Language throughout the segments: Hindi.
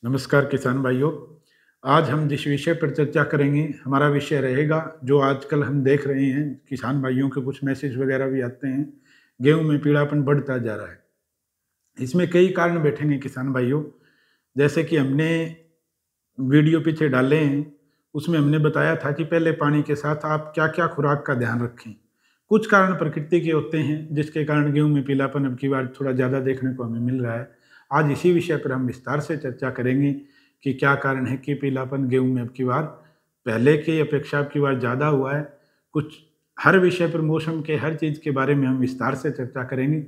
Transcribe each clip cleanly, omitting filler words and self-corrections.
नमस्कार किसान भाइयों। आज हम जिस विषय पर चर्चा करेंगे, हमारा विषय रहेगा जो आजकल हम देख रहे हैं, किसान भाइयों के कुछ मैसेज वगैरह भी आते हैं, गेहूं में पीलापन बढ़ता जा रहा है। इसमें कई कारण बैठेंगे किसान भाइयों। जैसे कि हमने वीडियो पीछे डाले हैं, उसमें हमने बताया था कि पहले पानी के साथ आप क्या क्या खुराक का ध्यान रखें। कुछ कारण प्रकृति के होते हैं जिसके कारण गेहूं में पीलापन अब की बार थोड़ा ज़्यादा देखने को हमें मिल रहा है। आज इसी विषय पर हम विस्तार से चर्चा करेंगे कि क्या कारण है कि पीलापन गेहूं में अब की बार पहले की अपेक्षा अब की बार ज़्यादा हुआ है। कुछ हर विषय पर, मौसम के हर चीज़ के बारे में हम विस्तार से चर्चा करेंगे।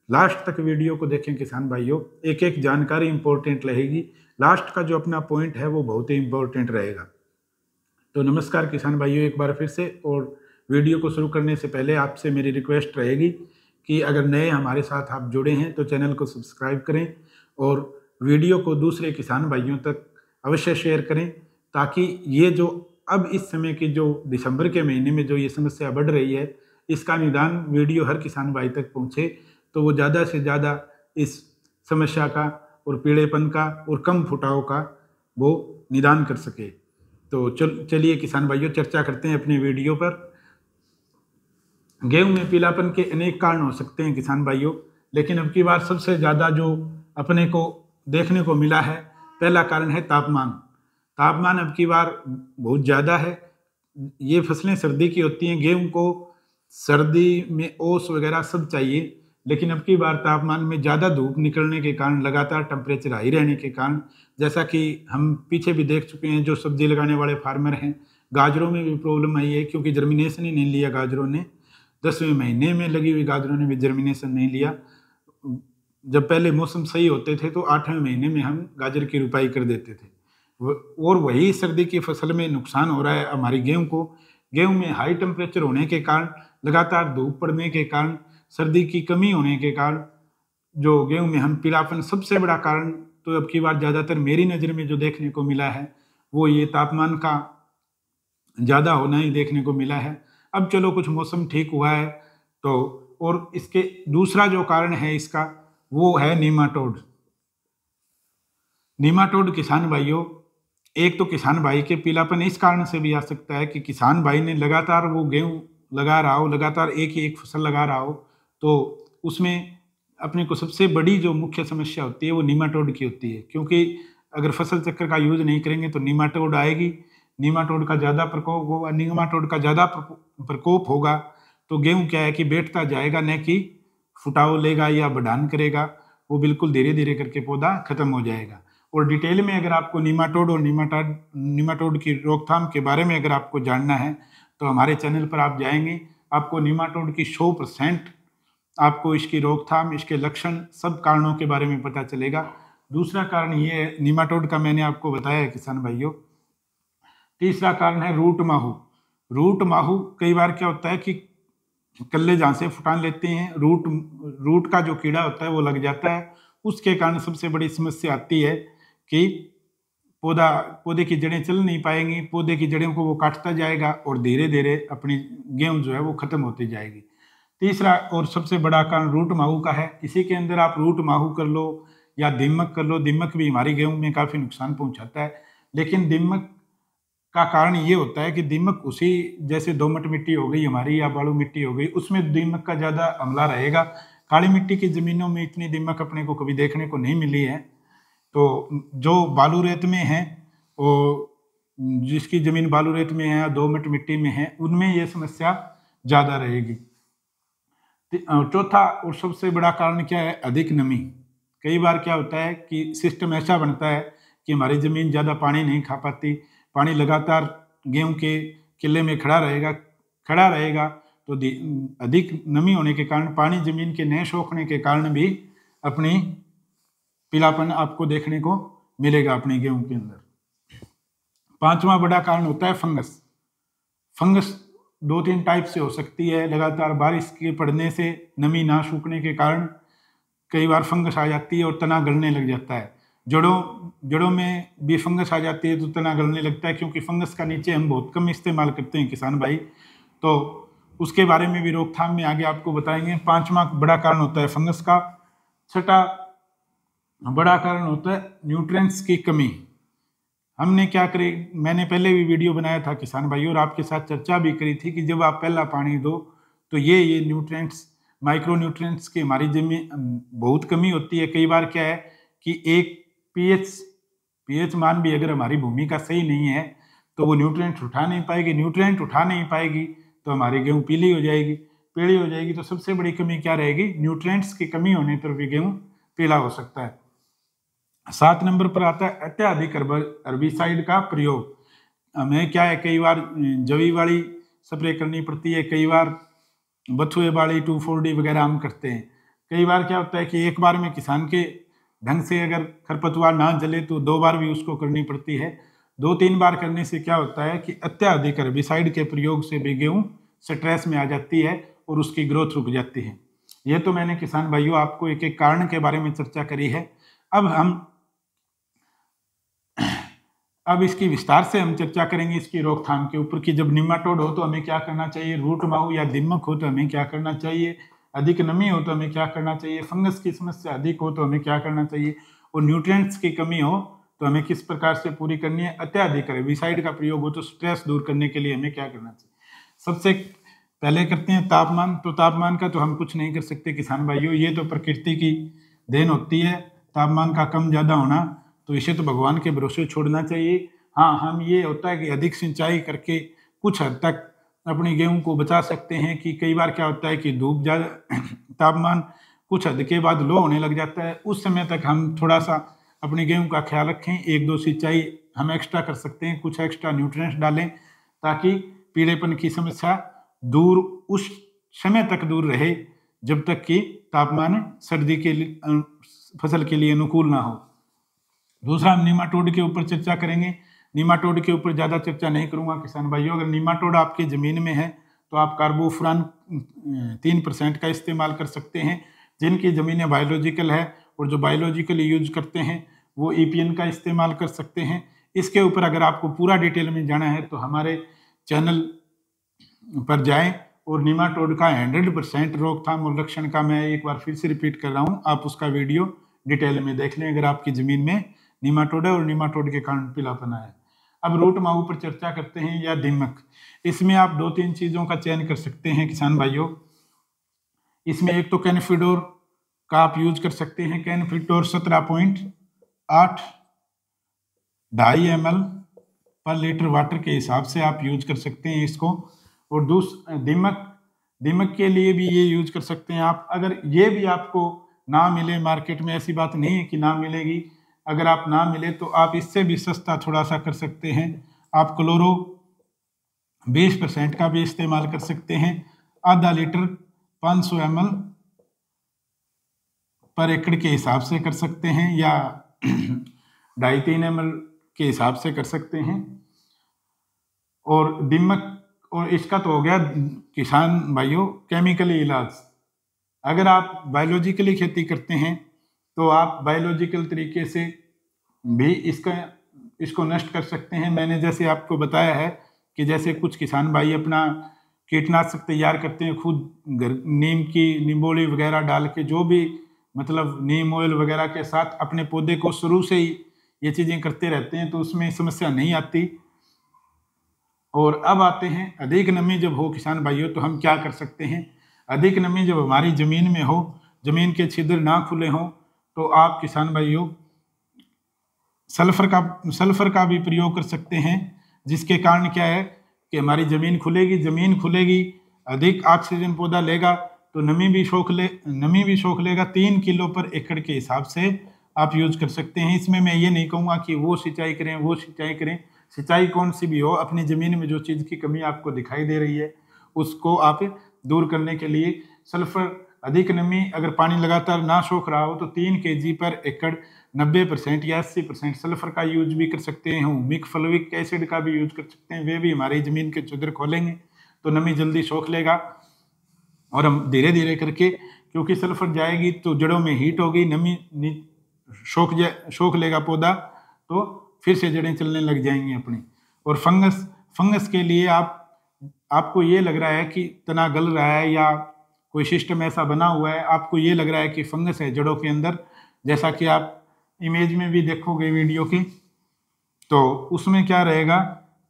लास्ट तक वीडियो को देखें किसान भाइयों, एक एक जानकारी इंपॉर्टेंट रहेगी। लास्ट का जो अपना पॉइंट है वो बहुत ही इंपॉर्टेंट रहेगा। तो नमस्कार किसान भाइयों एक बार फिर से। और वीडियो को शुरू करने से पहले आपसे मेरी रिक्वेस्ट रहेगी कि अगर नए हमारे साथ आप जुड़े हैं तो चैनल को सब्सक्राइब करें और वीडियो को दूसरे किसान भाइयों तक अवश्य शेयर करें, ताकि ये जो अब इस समय की जो दिसंबर के महीने में जो ये समस्या बढ़ रही है, इसका निदान वीडियो हर किसान भाई तक पहुँचे तो वो ज़्यादा से ज़्यादा इस समस्या का और पीड़ेपन का और कम फुटाव का वो निदान कर सके। तो चलिए किसान भाइयों चर्चा करते हैं अपने वीडियो पर। गेहूं में पीलापन के अनेक कारण हो सकते हैं किसान भाइयों, लेकिन अब की बार सबसे ज़्यादा जो अपने को देखने को मिला है, पहला कारण है तापमान। तापमान अब की बार बहुत ज़्यादा है। ये फसलें सर्दी की होती हैं, गेहूं को सर्दी में ओस वगैरह सब चाहिए, लेकिन अब की बार तापमान में ज़्यादा धूप निकलने के कारण, लगातार टेम्परेचर हाई रहने के कारण, जैसा कि हम पीछे भी देख चुके हैं, जो सब्जी लगाने वाले फार्मर हैं, गाजरों में भी प्रॉब्लम आई है क्योंकि जर्मिनेशन ही नहीं लिया गाजरों ने। 10वें महीने में लगी हुई गाजरों ने भी जर्मिनेशन नहीं लिया। जब पहले मौसम सही होते थे तो 8वें महीने में हम गाजर की रुपाई कर देते थे। और वही सर्दी की फसल में नुकसान हो रहा है हमारी गेहूं को। गेहूं में हाई टेम्परेचर होने के कारण, लगातार धूप पड़ने के कारण, सर्दी की कमी होने के कारण जो गेहूं में हम पीलापन, सबसे बड़ा कारण तो अब की बार ज़्यादातर मेरी नज़र में जो देखने को मिला है वो ये तापमान का ज़्यादा होना ही देखने को मिला है। अब चलो कुछ मौसम ठीक हुआ है तो, और इसके दूसरा जो कारण है इसका वो है नीमाटोड। नीमाटोड किसान भाइयों, एक तो किसान भाई के पीलापन इस कारण से भी आ सकता है कि किसान भाई ने लगातार वो गेहूं लगा रहा हो, लगातार एक ही एक फसल लगा रहा हो, तो उसमें अपने को सबसे बड़ी जो मुख्य समस्या होती है वो नीमाटोड की होती है। क्योंकि अगर फसल चक्र का यूज नहीं करेंगे तो नीमाटोड आएगी, नीमाटोड का ज़्यादा प्रकोप होगा, नीमाटोड का ज़्यादा प्रकोप होगा तो गेहूं क्या है कि बैठता जाएगा, न कि फुटाव लेगा या बढ़ान करेगा। वो बिल्कुल धीरे धीरे करके पौधा खत्म हो जाएगा। और डिटेल में अगर आपको नीमाटोड और नीमाटोड की रोकथाम के बारे में अगर आपको जानना है तो हमारे चैनल पर आप जाएंगे, आपको नीमाटोड की 100% आपको इसकी रोकथाम, इसके लक्षण, सब कारणों के बारे में पता चलेगा। दूसरा कारण ये है नीमाटोड का, मैंने आपको बताया है किसान भाइयों। तीसरा कारण है रूट माहू। रूट माहू कई बार क्या होता है कि कल्ले जहाँ से फुटान लेते हैं, रूट का जो कीड़ा होता है वो लग जाता है। उसके कारण सबसे बड़ी समस्या आती है कि पौधे की जड़ें चल नहीं पाएंगी, पौधे की जड़ों को वो काटता जाएगा और धीरे धीरे अपनी गेहूं जो है वो खत्म होती जाएगी। तीसरा और सबसे बड़ा कारण रूट माहू का है। इसी के अंदर आप रूट माहू कर लो या दीमक कर लो। दीमक भी हमारी गेहूं में काफ़ी नुकसान पहुंचाता है, लेकिन दीमक का कारण ये होता है कि दीमक उसी, जैसे दोमट मिट्टी हो गई हमारी या बालू मिट्टी हो गई, उसमें दीमक का ज़्यादा हमला रहेगा। काली मिट्टी की ज़मीनों में इतनी दीमक अपने को कभी देखने को नहीं मिली है। तो जो बालू रेत में है, वो जिसकी ज़मीन बालू रेत में है या दोमट मिट्टी में है, उनमें ये समस्या ज़्यादा रहेगी। चौथा और सबसे बड़ा कारण क्या है? अधिक नमी। कई बार क्या होता है कि सिस्टम ऐसा बनता है कि हमारी ज़मीन ज़्यादा पानी नहीं खा पाती, पानी लगातार गेहूं के किले में खड़ा रहेगा तो अधिक नमी होने के कारण, पानी जमीन के न सोखने के कारण भी अपनी पीलापन आपको देखने को मिलेगा अपने गेहूं के अंदर। पांचवा बड़ा कारण होता है फंगस। फंगस 2-3 टाइप से हो सकती है। लगातार बारिश के पड़ने से, नमी ना सूखने के कारण कई बार फंगस आ जाती है और तना गलने लग जाता है। जड़ों में भी फंगस आ जाती है तो तना गलने लगता है, क्योंकि फंगस का नीचे हम बहुत कम इस्तेमाल करते हैं किसान भाई, तो उसके बारे में भी रोकथाम में आगे आपको बताएंगे। पांचवा बड़ा कारण होता है फंगस का। छठा बड़ा कारण होता है न्यूट्रिएंट्स की कमी। हमने क्या करे, मैंने पहले भी वीडियो बनाया था किसान भाई और आपके साथ चर्चा भी करी थी कि जब आप पहला पानी दो तो ये न्यूट्रिएंट्स, माइक्रो न्यूट्रिएंट्स की हमारी जमीन बहुत कमी होती है। कई बार क्या है कि एक पीएच मान भी अगर हमारी भूमि का सही नहीं है तो वो न्यूट्रिएंट उठा नहीं पाएगी, न्यूट्रिएंट उठा नहीं पाएगी तो हमारी गेहूँ पीली हो जाएगी, पीली हो जाएगी तो सबसे बड़ी कमी क्या रहेगी, न्यूट्रिएंट्स की कमी होने पर भी गेहूँ पीला हो सकता है। 7 नंबर पर आता है अत्यधिक हर्बिसाइड का प्रयोग। हमें क्या है, कई बार जवी वाली स्प्रे करनी पड़ती है, कई बार बथुए वाली 2,4-D वगैरह हम करते हैं। कई बार क्या होता है कि एक बार में किसान के ढंग से अगर खरपतवार ना जले तो 2 बार भी उसको करनी पड़ती है। 2-3 बार करने से क्या होता है कि अत्यधिक हर्बिसाइड के प्रयोग से भी गेहूँ स्ट्रेस में आ जाती है और उसकी ग्रोथ रुक जाती है। ये तो मैंने किसान भाइयों आपको एक एक कारण के बारे में चर्चा करी है। अब इसकी विस्तार से हम चर्चा करेंगे इसकी रोकथाम के ऊपर कि जब निमाटोड हो तो हमें क्या करना चाहिए, रूट माहू या दीमक हो तो हमें क्या करना चाहिए, अधिक नमी हो तो हमें क्या करना चाहिए, फंगस की समस्या अधिक हो तो हमें क्या करना चाहिए, और न्यूट्रिएंट्स की कमी हो तो हमें किस प्रकार से पूरी करनी है, अत्यधिक हर्बिसाइड का प्रयोग हो तो स्ट्रेस दूर करने के लिए हमें क्या करना चाहिए। सबसे पहले करते हैं तापमान। तो तापमान का तो हम कुछ नहीं कर सकते किसान भाइयों, ये तो प्रकृति की देन होती है। तापमान का कम ज़्यादा होना तो इसे तो भगवान के भरोसे छोड़ना चाहिए। हाँ, हम ये होता है कि अधिक सिंचाई करके कुछ हद तक अपनी गेहूं को बचा सकते हैं कि कई बार क्या होता है कि धूप ज़्यादा तापमान कुछ हद के बाद लो होने लग जाता है, उस समय तक हम थोड़ा सा अपनी गेहूं का ख्याल रखें। 1-2 सिंचाई हम एक्स्ट्रा कर सकते हैं, कुछ एक्स्ट्रा न्यूट्रिएंट्स डालें ताकि पीलेपन की समस्या दूर उस समय तक दूर रहे जब तक कि तापमान सर्दी के लिए फसल के लिए अनुकूल ना हो। दूसरा, हम निमाटोड के ऊपर चर्चा करेंगे। निमाटोड के ऊपर ज़्यादा चर्चा नहीं करूंगा किसान भाइयों। अगर निमाटोड आपकी ज़मीन में है तो आप कार्बोफुरान 3% का इस्तेमाल कर सकते हैं। जिनकी ज़मीनें बायोलॉजिकल है और जो बायोलॉजिकल यूज करते हैं वो EPN का इस्तेमाल कर सकते हैं। इसके ऊपर अगर आपको पूरा डिटेल में जाना है तो हमारे चैनल पर जाएं और निमाटोड का 100% रोकथाम और रक्षण का मैं एक बार फिर से रिपीट कर रहा हूं, आप उसका वीडियो डिटेल में देख लें अगर आपकी ज़मीन में निमाटोड है और निमाटोड के कारण पीलापन है। अब रूट माहू पर चर्चा करते हैं या दीमक। इसमें आप 2-3 चीज़ों का चयन कर सकते हैं किसान भाइयों। इसमें एक तो कैनफिडोर का आप यूज कर सकते हैं। कैनफिडोर 17.8 2.5 ml पर लीटर वाटर के हिसाब से आप यूज कर सकते हैं इसको। और दीमक के लिए भी ये यूज कर सकते हैं आप। अगर ये भी आपको ना मिले मार्केट में, ऐसी बात नहीं है कि ना मिलेगी, अगर आप ना मिले तो आप इससे भी सस्ता थोड़ा सा कर सकते हैं। आप क्लोरो 20% का भी इस्तेमाल कर सकते हैं। आधा लीटर 500 ml पर एकड़ के हिसाब से कर सकते हैं या 2.5-3 ml के हिसाब से कर सकते हैं। और दीमक और इसका तो हो गया किसान भाइयों केमिकली इलाज। अगर आप बायोलॉजिकली खेती करते हैं तो आप बायोलॉजिकल तरीके से भी इसको नष्ट कर सकते हैं। मैंने जैसे आपको बताया है कि जैसे कुछ किसान भाई अपना कीटनाशक तैयार करते हैं खुद नीम की निम्बोली वगैरह डाल के, जो भी मतलब नीम ऑयल वगैरह के साथ अपने पौधे को शुरू से ही ये चीज़ें करते रहते हैं तो उसमें समस्या नहीं आती। और अब आते हैं अधिक नमी जब हो किसान भाइयों तो हम क्या कर सकते हैं। अधिक नमी जब हमारी ज़मीन में हो, ज़मीन के छिद्र ना खुले हों तो आप किसान भाइयों सल्फर का भी प्रयोग कर सकते हैं, जिसके कारण क्या है कि हमारी ज़मीन खुलेगी, अधिक ऑक्सीजन पौधा लेगा तो नमी भी सोख लेगा। 3 किलो पर एकड़ के हिसाब से आप यूज कर सकते हैं। इसमें मैं ये नहीं कहूँगा कि वो सिंचाई करें, सिंचाई कौन सी भी हो, अपनी ज़मीन में जो चीज़ की कमी आपको दिखाई दे रही है उसको आप दूर करने के लिए सल्फर, अधिक नमी, अगर पानी लगातार ना सोख रहा हो तो 3 kg पर एकड़ 90% या 80% सल्फर का यूज भी कर सकते हैं। हुमिक फल्विक एसिड का भी यूज कर सकते हैं। वे भी हमारी ज़मीन के छिद्र खोलेंगे तो नमी जल्दी सोख लेगा और हम धीरे धीरे करके, क्योंकि सल्फर जाएगी तो जड़ों में हीट होगी, नमी सोख लेगा पौधा तो फिर से जड़ें चलने लग जाएंगी अपनी। और फंगस के लिए आपको ये लग रहा है कि तना गल रहा है या कोई सिस्टम ऐसा बना हुआ है, आपको ये लग रहा है कि फंगस है जड़ों के अंदर, जैसा कि आप इमेज में भी देखोगे वीडियो की, तो उसमें क्या रहेगा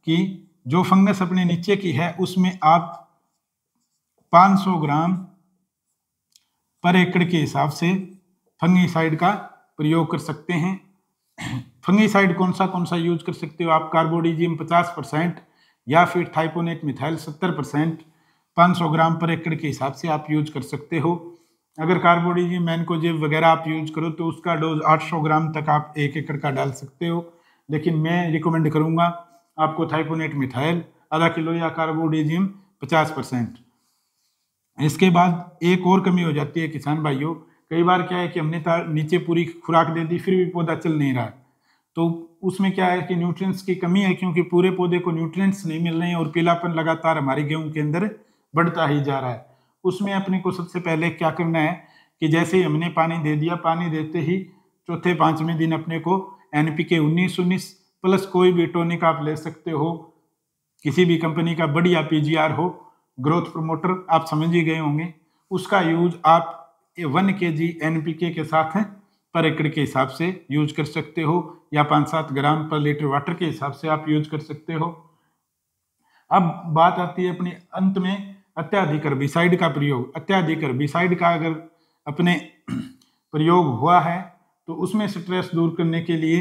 कि जो फंगस अपने नीचे की है उसमें आप 500 ग्राम पर एकड़ के हिसाब से फंगीसाइड का प्रयोग कर सकते हैं। फंगीसाइड कौन सा यूज कर सकते हो आप? कार्बोडिजियम 50% या फिर थाइपोनेट मिथाइल 70% 500 ग्राम पर एकड़ के हिसाब से आप यूज कर सकते हो। अगर कार्बोडिजियम मैनकोजेब वगैरह आप यूज करो तो उसका डोज 800 ग्राम तक आप 1 एकड़ का डाल सकते हो, लेकिन मैं रिकमेंड करूंगा आपको थाइपोनेट मिथाइल आधा किलो या कार्बोडिजियम 50%। इसके बाद एक और कमी हो जाती है किसान भाइयों, कई बार क्या है कि हमने नीचे पूरी खुराक दे दी फिर भी पौधा चल नहीं रहा, तो उसमें क्या है कि न्यूट्रिएंट्स की कमी है, क्योंकि पूरे पौधे को न्यूट्रिएंट्स नहीं मिल रहे हैं और पीलापन लगातार हमारे गेहूं के अंदर बढ़ता ही जा रहा है। उसमें अपने को सबसे पहले क्या करना है कि जैसे ही हमने पानी दे दिया, पानी देते ही चौथे पांचवें दिन अपने को NPK 19-19 प्लस कोई भी टॉनिक आप ले सकते हो, किसी भी कंपनी का बढ़िया PGR हो, ग्रोथ प्रमोटर आप समझ ही गए होंगे, उसका यूज आप 1 kg NPK के साथ पर एकड़ के हिसाब से यूज कर सकते हो, या 5-7 ग्राम पर लीटर वाटर के हिसाब से आप यूज कर सकते हो। अब बात आती है अपनी अंत में अत्यधिक हर्बिसाइड का प्रयोग। अत्यधिक हर्बिसाइड का अगर अपने प्रयोग हुआ है तो उसमें स्ट्रेस दूर करने के लिए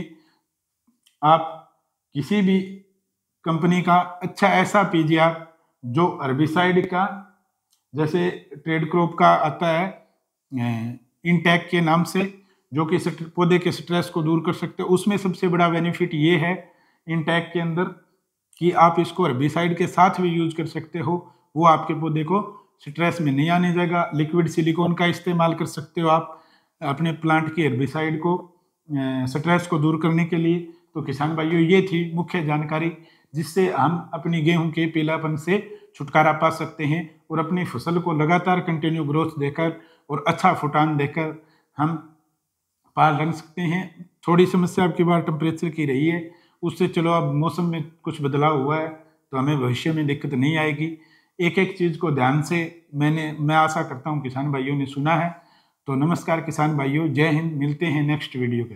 आप किसी भी कंपनी का अच्छा ऐसा PGR जो हर्बिसाइड का, जैसे ट्रेड क्रॉप का आता है इनटेक के नाम से, जो कि पौधे के स्ट्रेस को दूर कर सकते हो। उसमें सबसे बड़ा बेनिफिट ये है इनटेक के अंदर कि आप इसको हर्बिसाइड के साथ भी यूज कर सकते हो, वो आपके पौधे को स्ट्रेस में नहीं आने देगा। लिक्विड सिलिकॉन का इस्तेमाल कर सकते हो आप अपने प्लांट की हर्बिसाइड को स्ट्रेस को दूर करने के लिए। तो किसान भाइयों, ये थी मुख्य जानकारी जिससे हम अपनी गेहूं के पीलापन से छुटकारा पा सकते हैं और अपनी फसल को लगातार कंटिन्यू ग्रोथ देकर और अच्छा फुटान देकर हम पाल रख सकते हैं। थोड़ी समस्या आपकी बार टेम्परेचर की रही है, उससे चलो अब मौसम में कुछ बदलाव हुआ है तो हमें भविष्य में दिक्कत नहीं आएगी। एक एक चीज़ को ध्यान से मैं आशा करता हूँ किसान भाइयों ने सुना है। तो नमस्कार किसान भाइयों, जय हिंद। मिलते हैं नेक्स्ट वीडियो के।